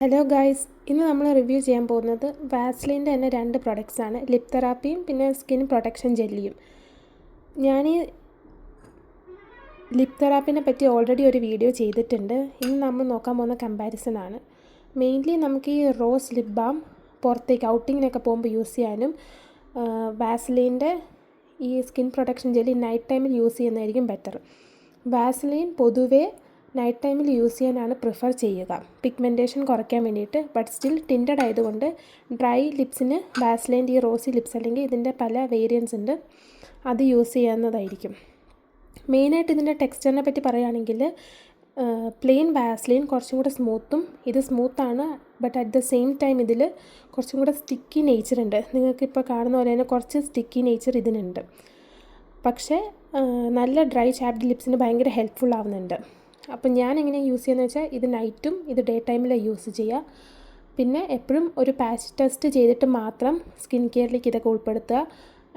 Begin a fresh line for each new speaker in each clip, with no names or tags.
Hello guys, ഇന്ന് നമ്മൾ review ചെയ്യാൻ പോകുന്നത് വാസ്ലിൻ്റെ തന്നെ 2 പ്രൊഡക്ട്സ് ആണ്. ലിപ് തെറാപ്പിയും പിന്നെ സ്കിൻ പ്രൊട്ടക്ഷൻ ജെല്ലിയും. ഞാൻ ഈ ലിപ് തെറാപ്പിനെ പറ്റി ഓൾറെഡി ഒരു വീഡിയോ ചെയ്തിട്ടുണ്ട്. ഇന്ന് നമ്മൾ നോക്കാൻ പോകുന്ന കമ്പാരിസൺ ആണ്. മെയിൻലി നമുക്ക് ഈ റോസ് ലിപ് ബാം പുറത്തേക്ക് ഔട്ടിങ്ങിനൊക്കെ പോകുമ്പോൾ യൂസ് ചെയ്യാനും വാസ്ലിൻ്റെ ഈ സ്കിൻ പ്രൊട്ടക്ഷൻ ജെല്ലി നൈറ്റ് ടൈമിൽ യൂസ് ചെയ്യുന്നതായിരിക്കും ബെറ്റർ. വാസ്ലിൻ പൊതുവേ നൈറ്റ് ടൈമിൽ യൂസ് ചെയ്യാനാണ് പ്രിഫർ ചെയ്യുക, പിഗ്മെൻറ്റേഷൻ കുറയ്ക്കാൻ വേണ്ടിയിട്ട്. ബട്ട് സ്റ്റിൽ ടിൻറ്റഡ് ആയതുകൊണ്ട് ഡ്രൈ ലിപ്സിന് വാസ്ലിൻ്റെ ഈ റോസി ലിപ്സ് അല്ലെങ്കിൽ ഇതിൻ്റെ പല വേരിയൻസ് ഉണ്ട്, അത് യൂസ് ചെയ്യാവുന്നതായിരിക്കും. മെയിനായിട്ട് ഇതിൻ്റെ ടെക്സ്ചറിനെ പറ്റി പറയുകയാണെങ്കിൽ പ്ലെയിൻ വാസ്ലിൻ കുറച്ചും കൂടെ സ്മൂത്തും, ഇത് സ്മൂത്താണ്. But at the same time ഇതിൽ കുറച്ചും കൂടെ സ്റ്റിക്കി നേച്ചർ ഉണ്ട്. നിങ്ങൾക്കിപ്പോൾ കാണുന്ന പോലെ തന്നെ കുറച്ച് സ്റ്റിക്കി നേച്ചർ ഇതിനുണ്ട്. പക്ഷേ നല്ല ഡ്രൈ ചാപ്ഡ് ലിപ്സിന് ഭയങ്കര ഹെൽപ്ഫുൾ ആവുന്നുണ്ട്. അപ്പം ഞാൻ എങ്ങനെ യൂസ് ചെയ്യുന്നത് വെച്ചാൽ ഇത് നൈറ്റും ഇത് ഡേ ടൈമിലാണ് യൂസ് ചെയ്യുക. പിന്നെ എപ്പോഴും ഒരു പാച്ച് ടെസ്റ്റ് ചെയ്തിട്ട് മാത്രം സ്കിൻ കെയറിലേക്ക് ഇതൊക്കെ ഉൾപ്പെടുത്തുക.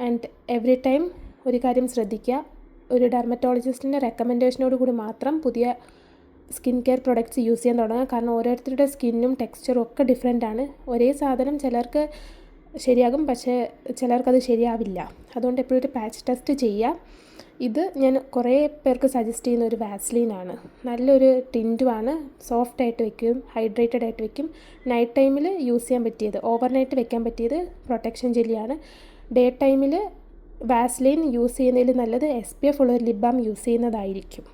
ആൻഡ് എവറി ടൈം ഒരു കാര്യം ശ്രദ്ധിക്കുക, ഒരു ഡെർമറ്റോളജിസ്റ്റിൻ്റെ റെക്കമെൻഡേഷനോട് കൂടി മാത്രം പുതിയ സ്കിൻ കെയർ പ്രൊഡക്ട്സ് യൂസ് ചെയ്യാൻ തുടങ്ങുക. കാരണം ഓരോരുത്തരുടെ സ്കിന്നും ടെക്സ്ചറും ഒക്കെ ഡിഫറെൻ്റ് ആണ്. ഒരേ സാധനം ചിലർക്ക് ശരിയാകും, പക്ഷേ ചിലർക്കത് ശരിയാവില്ല. അതുകൊണ്ട് എപ്പോഴും ഒരു പാച്ച് ടെസ്റ്റ് ചെയ്യുക. ഇത് ഞാൻ കുറേ പേർക്ക് സജസ്റ്റ് ചെയ്യുന്ന ഒരു വാസ്ലീനാണ്. നല്ലൊരു ടിൻറ്റുമാണ്, സോഫ്റ്റ് ആയിട്ട് വെക്കും, ഹൈഡ്രേറ്റഡ് ആയിട്ട് വെക്കും. നൈറ്റ് ടൈമിൽ യൂസ് ചെയ്യാൻ പറ്റിയത്, ഓവർനൈറ്റ് വെക്കാൻ പറ്റിയത് പ്രൊട്ടക്ഷൻ ജെല്ലിയാണ്. ഡേ ടൈമിൽ വാസ്ലീൻ യൂസ് ചെയ്യുന്നതിൽ നല്ലത് SPF ഉള്ള ഒരു ലിപ് ബാം യൂസ് ചെയ്യുന്നതായിരിക്കും.